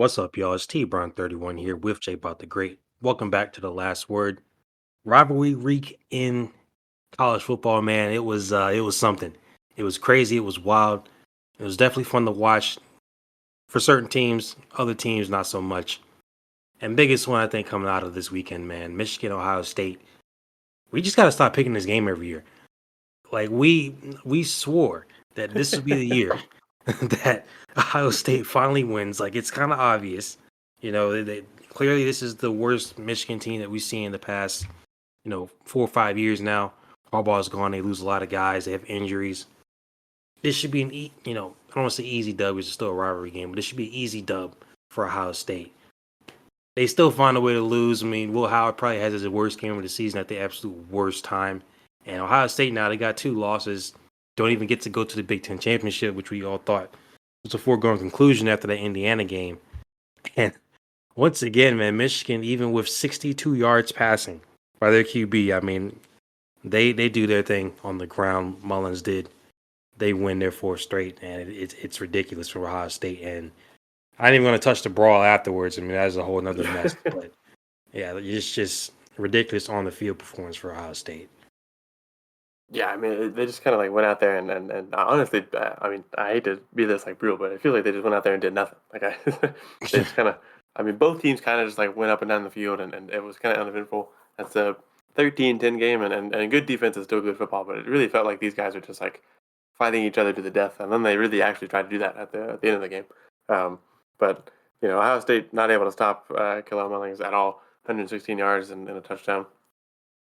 What's up, y'all? It's TBrown31 here with JaboctheGreat. Welcome back to the last word. Rivalry week in college football, man. It was something. It was crazy. It was wild. It was definitely fun to watch for certain teams. Other teams, not so much. And biggest one I think coming out of this weekend, man. Michigan, Ohio State. We just gotta stop picking this game every year. Like we swore that this would be the year that Ohio State finally wins. Like it's kind of obvious, clearly this is the worst Michigan team that we've seen in the past, 4 or 5 years now. Harbaugh's gone. They lose a lot of guys. They have injuries. This should be I don't want to say easy dub, which is still a rivalry game, but this should be an easy dub for Ohio State. They still find a way to lose. I mean, Will Howard probably has his worst game of the season at the absolute worst time. And Ohio State now, they got 2 losses. Don't even get to go to the Big Ten championship, which we all thought was a foregone conclusion after that Indiana game. And once again, man, Michigan, even with 62 yards passing by their QB, I mean, they do their thing on the ground. Mullins did. They win their 4th straight, and it's ridiculous for Ohio State. And I ain't even going to touch the brawl afterwards. I mean, that's a whole nother mess. But yeah, it's just ridiculous on the field performance for Ohio State. Yeah, I mean, they just kind of like went out there and honestly, I mean, I hate to be this like brutal, but I feel like they just went out there and did nothing. They just kind of, I mean, both teams kind of just like went up and down the field and it was kind of uneventful. That's a 13-10 game and good defense is still good football, but it really felt like these guys are just like fighting each other to the death, and then they really actually tried to do that at the end of the game. Um, but Ohio State not able to stop Khalil Mullings at all, 116 yards and a touchdown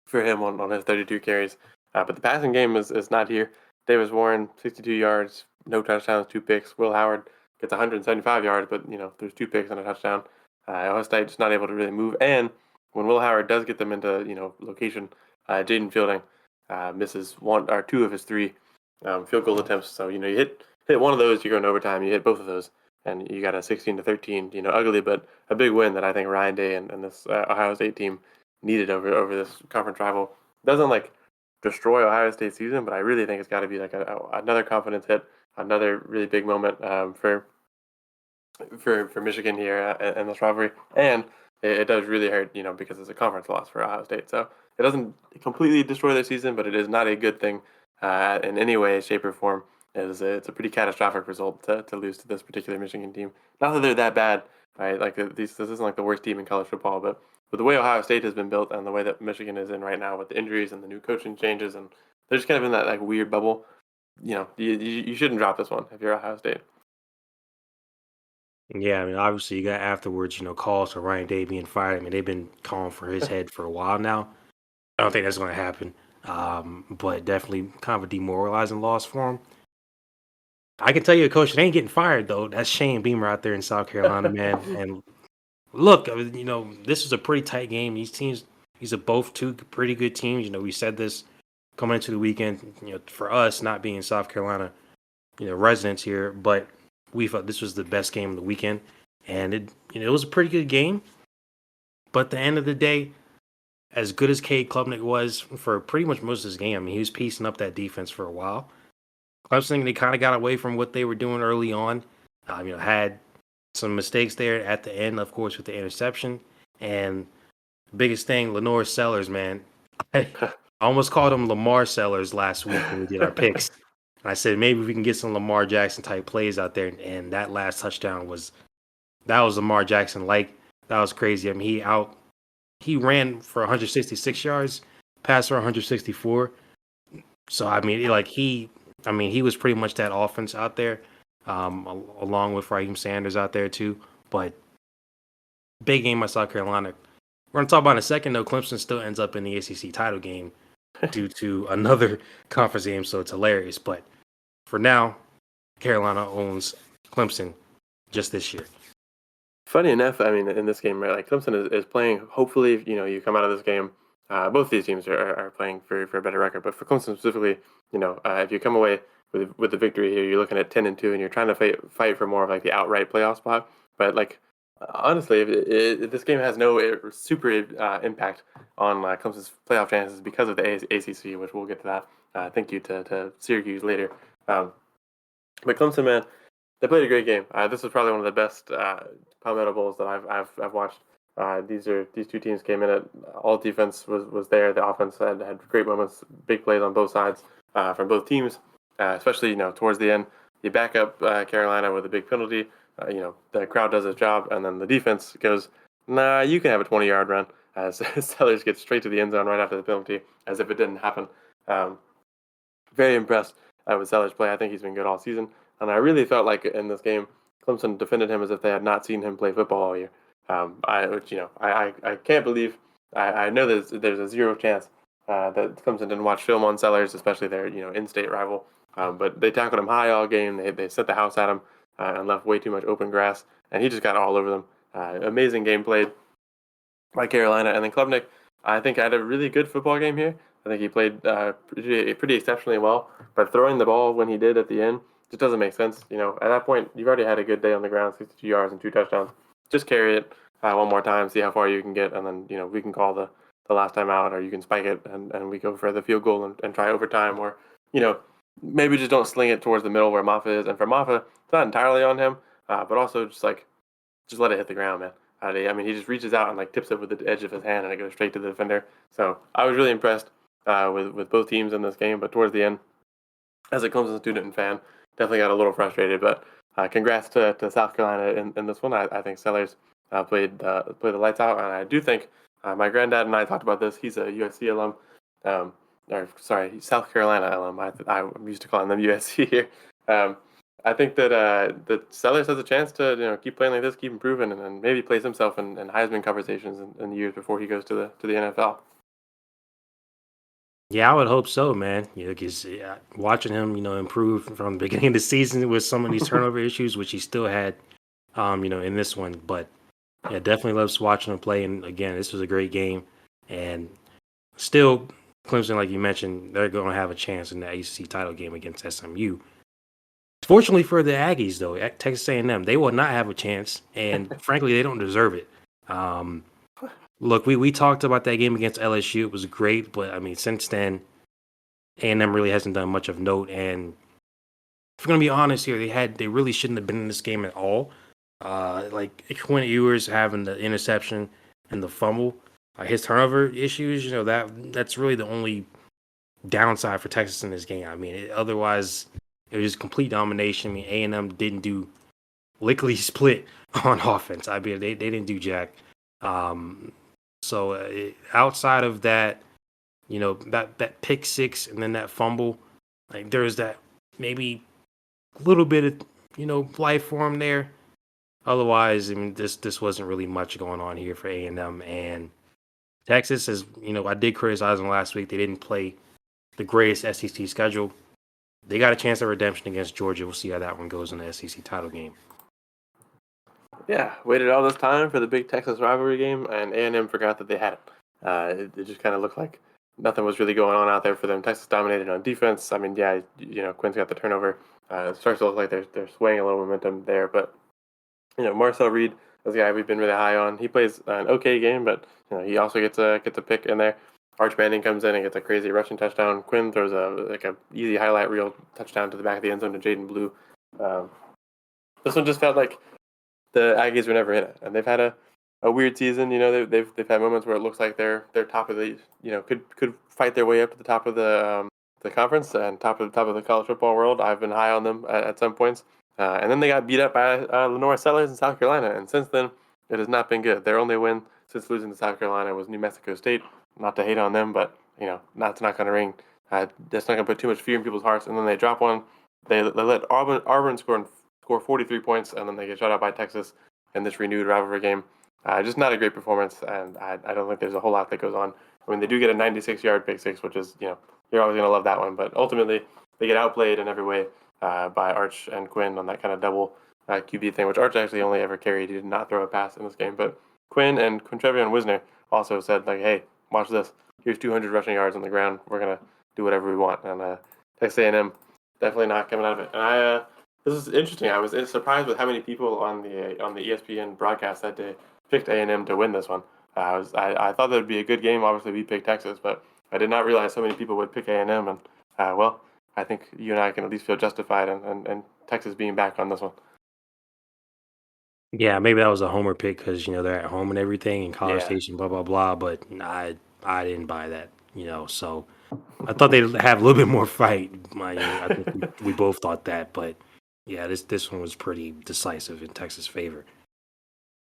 for him on his 32 carries. But the passing game is not here. Davis Warren, 62 yards, no touchdowns, 2 picks. Will Howard gets 175 yards, but there's 2 picks and a touchdown. Ohio State just not able to really move. And when Will Howard does get them into location, Jaden Fielding misses 1 or 2 of his 3 field goal attempts. So you hit one of those, you go in overtime. You hit both of those, and you got a 16-13. Ugly, but a big win that I think Ryan Day and this Ohio State team needed over this conference rival. Doesn't like destroy Ohio State's season, but I really think it's got to be like another confidence hit, another really big moment for Michigan here in this rivalry, and it does really hurt, because it's a conference loss for Ohio State. So it doesn't completely destroy their season, but it is not a good thing in any way, shape, or form. It's a pretty catastrophic result to lose to this particular Michigan team. Not that they're that bad, right? Like this isn't like the worst team in college football, but with the way Ohio State has been built and the way that Michigan is in right now with the injuries and the new coaching changes, and they're just kind of in that like weird bubble. You shouldn't drop this one if you're Ohio State. Yeah, I mean, obviously you got afterwards, calls for Ryan Day being fired. I mean, they've been calling for his head for a while now. I don't think that's going to happen. But definitely kind of a demoralizing loss for him. I can tell you a coach that ain't getting fired though. That's Shane Beamer out there in South Carolina, man. And look, I mean, this is a pretty tight game. These are both 2 pretty good teams. We said this coming into the weekend. For us not being South Carolina, residents here, but we thought this was the best game of the weekend, and it was a pretty good game. But at the end of the day, as good as Cade Klubnik was for pretty much most of his game, I mean, he was piecing up that defense for a while. Clemson, they kind of got away from what they were doing early on. Had some mistakes there at the end, of course, with the interception. And biggest thing, Lenore Sellers, man. I almost called him Lamar Sellers last week when we did our picks. And I said maybe we can get some Lamar Jackson type plays out there. And that last touchdown was Lamar Jackson like. That was crazy. I mean, he ran for 166 yards, passed for 164. So I mean, he was pretty much that offense out there, along with Raheem Sanders out there too. But big game by South Carolina. We're gonna talk about in a second though. Clemson still ends up in the ACC title game due to another conference game, so it's hilarious. But for now, Carolina owns Clemson just this year. Funny enough, I mean, in this game, right, like Clemson is playing. Hopefully, you come out of this game. Both these teams are playing for a better record, but for Clemson specifically, if you come away with the victory here, you're looking at 10-2, and you're trying to fight for more of like the outright playoff spot. But like honestly, if this game has no super impact on Clemson's playoff chances because of the ACC, which we'll get to that. Thank you to Syracuse later. But Clemson, man, They played a great game. This was probably one of the best Palmetto Bowls that I've watched. These two teams came in at all defense was there. The offense had great moments, big plays on both sides from both teams. Especially towards the end, you back up Carolina with a big penalty. The crowd does its job, and then the defense goes, "Nah, you can have a 20-yard run." As Sellers gets straight to the end zone right after the penalty, as if it didn't happen. Um, Very impressed with Sellers' play. I think he's been good all season, and I really felt like in this game, Clemson defended him as if they had not seen him play football all year. I can't believe. I know there's a zero chance that Clemson didn't watch film on Sellers, especially their in-state rival. But they tackled him high all game. They set the house at him and left way too much open grass, and he just got all over them. Amazing game played by Carolina, and then Klubnik, I think had a really good football game here. I think he played pretty exceptionally well, but throwing the ball when he did at the end just doesn't make sense. At that point, you've already had a good day on the ground, 62 yards and 2 touchdowns. Just carry it one more time, see how far you can get, and then we can call the last time out, or you can spike it and we go for the field goal and try overtime, or maybe just don't sling it towards the middle where Maffa is. And for Maffa, it's not entirely on him, but also just let it hit the ground, man. I mean, he just reaches out and tips it with the edge of his hand, and it goes straight to the defender. So I was really impressed with both teams in this game. But towards the end, as a Clemson student and fan, definitely got a little frustrated. But congrats to South Carolina in this one. I think Sellers played the lights out, and I do think my granddad and I talked about this. He's a USC alum, or sorry, South Carolina alum. I'm used to calling them USC here. Um, I think that Sellers has a chance to keep playing like this, keep improving, and maybe place himself in Heisman conversations in the years before he goes to the NFL. Yeah, I would hope so, man. Because watching him, improve from the beginning of the season with some of these turnover issues, which he still had, in this one. But yeah, definitely loves watching him play. And again, this was a great game, and still, Clemson, like you mentioned, they're going to have a chance in the ACC title game against SMU. Fortunately for the Aggies, though, at Texas A&M, they will not have a chance, and frankly, they don't deserve it. Um, Look, we talked about that game against LSU. It was great, but I mean, since then, A&M really hasn't done much of note. And if we're gonna be honest here, they really shouldn't have been in this game at all. Like Quinn Ewers having the interception and the fumble, his turnover issues. That's really the only downside for Texas in this game. I mean, otherwise it was just complete domination. I mean, A&M didn't do lickety split on offense. I mean, they didn't do jack. Um, outside of that, that pick six and then that fumble, like there's that maybe a little bit of life for him there. Otherwise, I mean, this wasn't really much going on here for A&M and Texas. As I did criticize them last week. They didn't play the greatest SEC schedule. They got a chance at redemption against Georgia. We'll see how that one goes in the SEC title game. Yeah, waited all this time for the big Texas rivalry game, and A&M forgot that they had it. It just kind of looked like nothing was really going on out there for them. Texas dominated on defense. I mean, yeah, Quinn's got the turnover. It starts to look like they're swaying a little momentum there, but Marcel Reed is a guy we've been really high on. He plays an okay game, but he also gets a pick in there. Arch Manning comes in and gets a crazy rushing touchdown. Quinn throws a easy highlight reel touchdown to the back of the end zone to Jaden Blue. Um, this one just felt like the Aggies were never in it, and they've had a weird season. They've had moments where it looks like they're top of the could fight their way up to the top of the conference and top of the college football world. I've been high on them at some points, and then they got beat up by Lenore Sellers in South Carolina, and since then it has not been good. Their only win since losing to South Carolina was New Mexico State. Not to hate on them, but that's not going to ring. That's not going to put too much fear in people's hearts. And then they drop one. They let Auburn score 43 points, and then they get shut out by Texas in this renewed rivalry game. Just not a great performance, and I don't think there's a whole lot that goes on. I mean, they do get a 96-yard pick six, which is, you're always going to love that one. But ultimately, they get outplayed in every way by Arch and Quinn on that kind of double QB thing, which Arch actually only ever carried. He did not throw a pass in this game. But Quinn and Quintrevion Wisner also said, hey, watch this. Here's 200 rushing yards on the ground. We're going to do whatever we want. And Texas A&M definitely not coming out of it. And this is interesting. I was surprised with how many people on the ESPN broadcast that day picked A&M to win this one. I thought that would be a good game. Obviously, we picked Texas, but I did not realize so many people would pick A&M. And well, I think you and I can at least feel justified in Texas being back on this one. Yeah, maybe that was a homer pick because they're at home and everything in College Yeah. Station, blah blah blah. But I didn't buy that. So I thought they'd have a little bit more fight. I think we both thought that, but yeah, this one was pretty decisive in Texas' favor.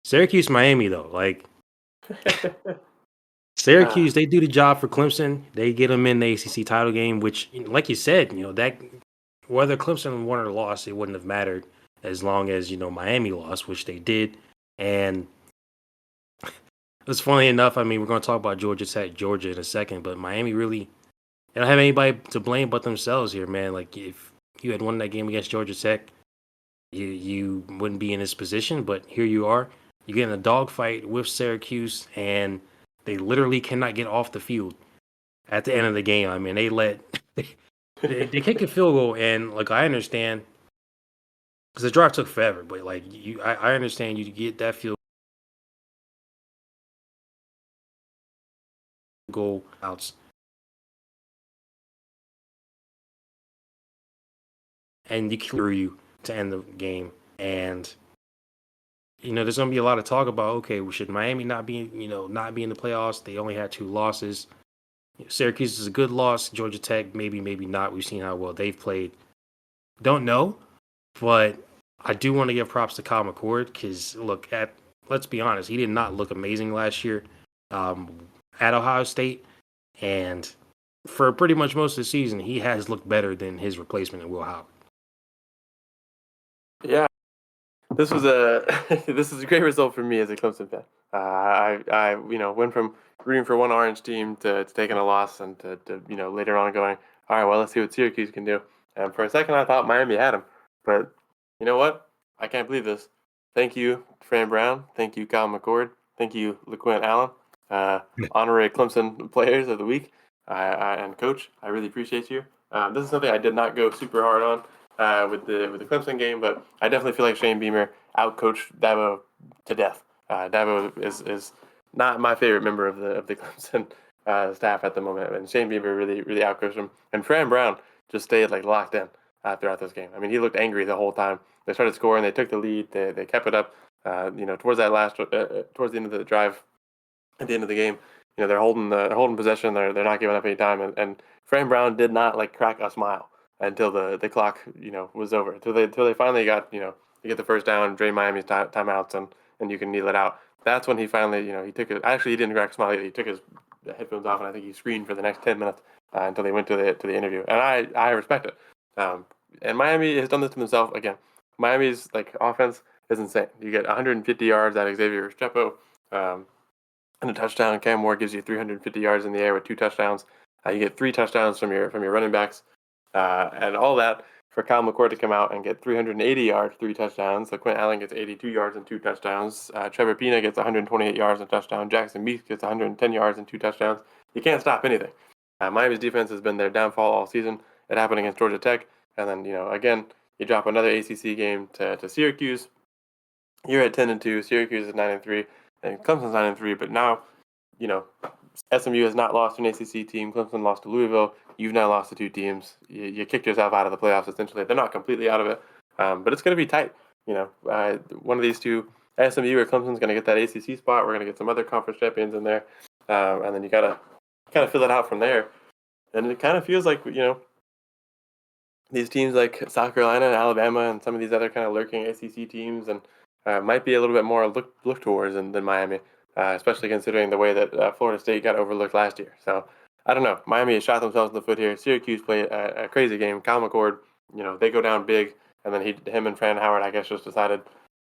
Syracuse, Miami though, like Ah, Syracuse, they do the job for Clemson. They get them in the ACC title game, which, like you said, that whether Clemson won or lost, it wouldn't have mattered as long as Miami lost, which they did. And it's funny enough. I mean, we're going to talk about Georgia Tech, Georgia in a second, but Miami really they don't have anybody to blame but themselves here, man. Like if you had won that game against Georgia Tech, you wouldn't be in this position. But here you are. You get in a dogfight with Syracuse, and they literally cannot get off the field at the end of the game. I mean, they let they kick a field goal, and like I understand because the drive took forever, but like I understand you get that field goal outs, and you clear you to end the game, and there's gonna be a lot of talk about okay, well, should Miami not be in the playoffs? They only had two losses. Syracuse is a good loss. Georgia Tech, maybe not. We've seen how well they've played. Don't know, but I do want to give props to Kyle McCord because let's be honest, he did not look amazing last year um, at Ohio State, and for pretty much most of the season, he has looked better than his replacement in Will Howard. yeah. This was a this is a great result for me as a Clemson fan. I went from rooting for one orange team to taking a loss and to later on going, all right, well, let's see what Syracuse can do. And for a second, I thought Miami had him, but you know what? I can't believe this. Thank you, Fran Brown. Thank you, Kyle McCord. Thank you, LeQuint Allen, uh, honorary Clemson Players of the Week and Coach. I really appreciate you. This is something I did not go super hard on with the Clemson game, but I definitely feel like Shane Beamer outcoached Dabo to death. Dabo is not my favorite member of the Clemson staff at the moment, and Shane Beamer really outcoached him. And Fran Brown just stayed like locked in throughout this game. I mean, he looked angry the whole time. They started scoring, they took the lead, they kept it up. Towards that towards the end of the drive, at the end of the game, they're holding possession. They're not giving up any time, and Fran Brown did not like crack a smile until the clock was over. Until they finally got to get the first down, drain Miami's timeouts, and you can kneel it out. That's when he finally he took it. Actually, he didn't crack a smile either. He took his headphones off, and I think he screamed for the next 10 minutes until they went to the interview. And I respect it. And Miami has done this to themselves again. Miami's like offense is insane. You get 150 yards out of Xavier Restrepo. And a touchdown. Cam Moore gives you 350 yards in the air with two touchdowns. You get three touchdowns from your running backs, and all that for Kyle McCord to come out and get 380 yards, three touchdowns. LeQuint Allen gets 82 yards and two touchdowns. Trevor Pina gets 128 yards and a touchdown. Jackson Meeks gets 110 yards and two touchdowns. You can't stop anything. Miami's defense has been their downfall all season. It happened against Georgia Tech, and then again you drop another ACC game to Syracuse. You're at 10-2. Syracuse is 9-3, and Clemson's 9-3. But now, you know, SMU has not lost to an ACC team. Clemson lost to Louisville. You've now lost to two teams. You kicked yourself out of the playoffs. Essentially, they're not completely out of it, but it's going to be tight. One of these two, SMU or Clemson's going to get that ACC spot. We're going to get some other conference champions in there, and then you got to kind of fill it out from there. And it kind of feels like these teams like South Carolina and Alabama and some of these other kind of lurking ACC teams and might be a little bit more look towards than Miami, especially considering the way that Florida State got overlooked last year. So I don't know. Miami has shot themselves in the foot here. Syracuse played a crazy game. Kyle McCord, they go down big, and then him and Fran Howard, I guess, just decided,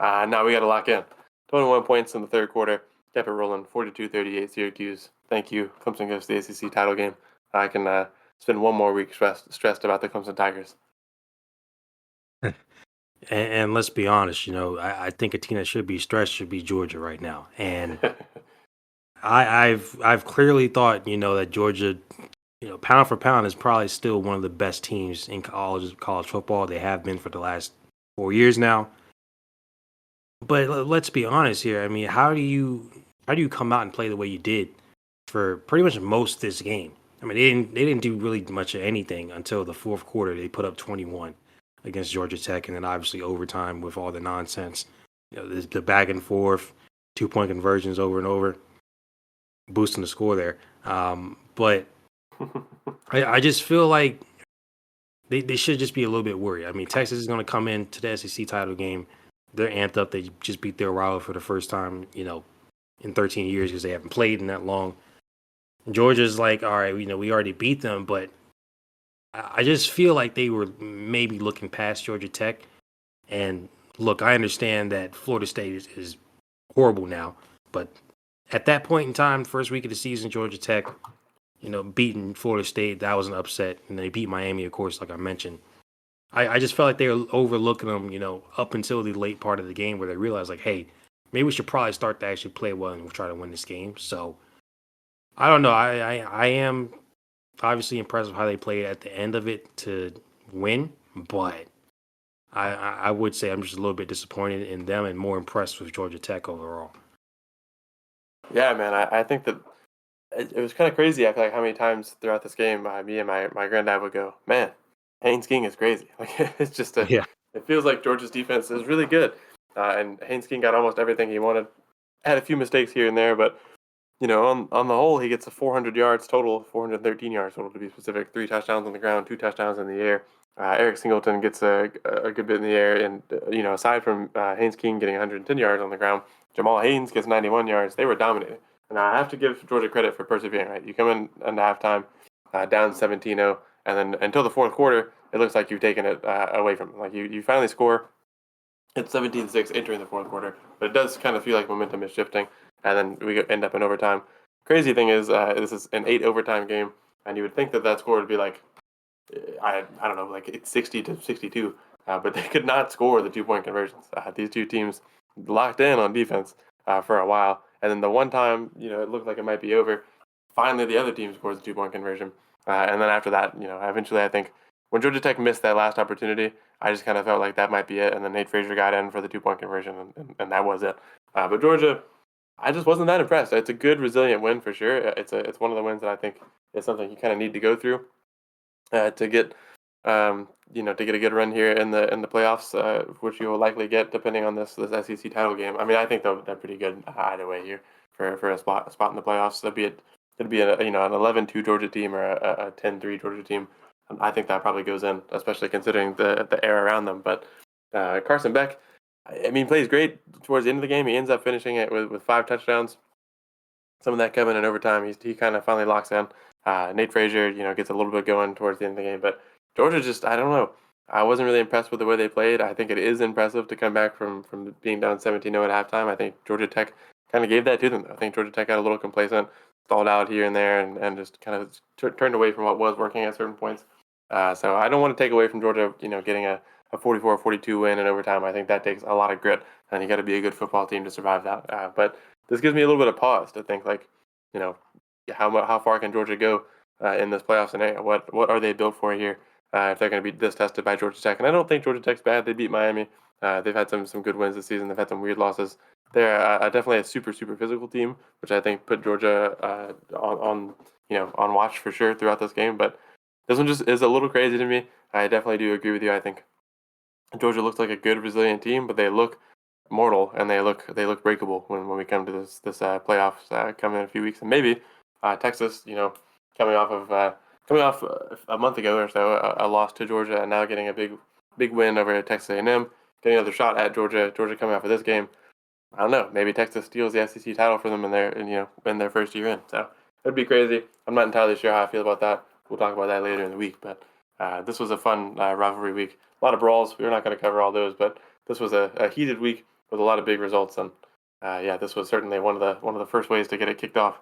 now we got to lock in. 21 points in the third quarter, kept it rolling, 42-38 Syracuse. Thank you. Clemson goes to the ACC title game. I can spend one more week stressed about the Clemson Tigers. And let's be honest, I think a team that should be stressed should be Georgia right now. And I've clearly thought, that Georgia, pound for pound is probably still one of the best teams in college football. They have been for the last 4 years now. But let's be honest here. I mean, how do you come out and play the way you did for pretty much most of this game? I mean, they didn't do really much of anything until the fourth quarter. They put up 21 against Georgia Tech, and then obviously overtime with all the nonsense the back and forth, 2-point conversions over and over, boosting the score there. But I just feel like they should just be a little bit worried. I mean, Texas is going to come into the SEC title game. They're amped up. They just beat their rival for the first time, in 13 years because they haven't played in that long. Georgia's like, all right, we already beat them, but I just feel like they were maybe looking past Georgia Tech. And look, I understand that Florida State is horrible now, but at that point in time, first week of the season, Georgia Tech, beating Florida State, that was an upset. And they beat Miami, of course, like I mentioned. I just felt like they were overlooking them, up until the late part of the game where they realized, like, hey, maybe we should probably start to actually play well and we'll try to win this game. So I don't know. I am obviously impressed with how they played at the end of it to win, but I would say I'm just a little bit disappointed in them and more impressed with Georgia Tech overall. Yeah, man, I think that it was kind of crazy. I feel like how many times throughout this game, me and my granddad would go, "Man, Haynes King is crazy." Like it's just Yeah. it feels like Georgia's defense is really good, and Haynes King got almost everything he wanted. Had a few mistakes here and there, but on the whole, he gets a 400 yards total, 413 yards total to be specific. 3 touchdowns on the ground, 2 touchdowns in the air. Eric Singleton gets a good bit in the air, and aside from Haynes King getting 110 yards on the ground, Jamal Haynes gets 91 yards. They were dominating, and I have to give Georgia credit for persevering. Right, you come in into halftime down 17-0, and then until the fourth quarter, it looks like you've taken it away from them. Like you finally score. It's 17-6 entering the fourth quarter, but it does kind of feel like momentum is shifting, and then we end up in overtime. Crazy thing is, this is an 8 overtime game, and you would think that score would be like, I don't know, like it's 60-62, but they could not score the 2-point conversions. These two teams locked in on defense for a while, and then the one time it looked like it might be over, finally the other team scores the 2-point conversion, and then after that, eventually I think when Georgia Tech missed that last opportunity, I just kind of felt like that might be it, and then Nate Frazier got in for the 2-point conversion, and that was it. But Georgia, I just wasn't that impressed. It's a good, resilient win for sure. It's one of the wins that I think is something you kind of need to go through to get to get a good run here in the playoffs, which you will likely get depending on this SEC title game. I mean, I think they're pretty good either way here for a spot in the playoffs. It'd be an 11-2 Georgia team or a 10-3 Georgia team. I think that probably goes in, especially considering the air around them. But Carson Beck, I mean, plays great towards the end of the game. He ends up finishing it with 5 touchdowns. Some of that coming in overtime. He kind of finally locks in. Nate Frazier, gets a little bit going towards the end of the game. But Georgia just, I don't know. I wasn't really impressed with the way they played. I think it is impressive to come back from being down 17-0 at halftime. I think Georgia Tech kind of gave that to them. I think Georgia Tech got a little complacent, stalled out here and there, and just kind of turned away from what was working at certain points. So I don't want to take away from Georgia, getting a 44-42 win in overtime. I think that takes a lot of grit, and you got to be a good football team to survive that. But this gives me a little bit of pause to think, like, how far can Georgia go in this playoff scenario? What are they built for here if they're going to be this tested by Georgia Tech? And I don't think Georgia Tech's bad. They beat Miami. They've had some good wins this season. They've had some weird losses. They're definitely a super physical team, which I think put Georgia on watch for sure throughout this game. But this one just is a little crazy to me. I definitely do agree with you. I think Georgia looks like a good, resilient team, but they look mortal and they look breakable when we come to this playoffs coming in a few weeks. And maybe Texas, coming off a month ago or so, a loss to Georgia, and now getting a big win over Texas A&M, getting another shot at Georgia. Georgia coming off of this game. I don't know. Maybe Texas steals the SEC title for them in their first year in. So it'd be crazy. I'm not entirely sure how I feel about that. We'll talk about that later in the week. But this was a fun rivalry week. A lot of brawls. We're not going to cover all those, but this was a heated week with a lot of big results. And this was certainly one of the first ways to get it kicked off.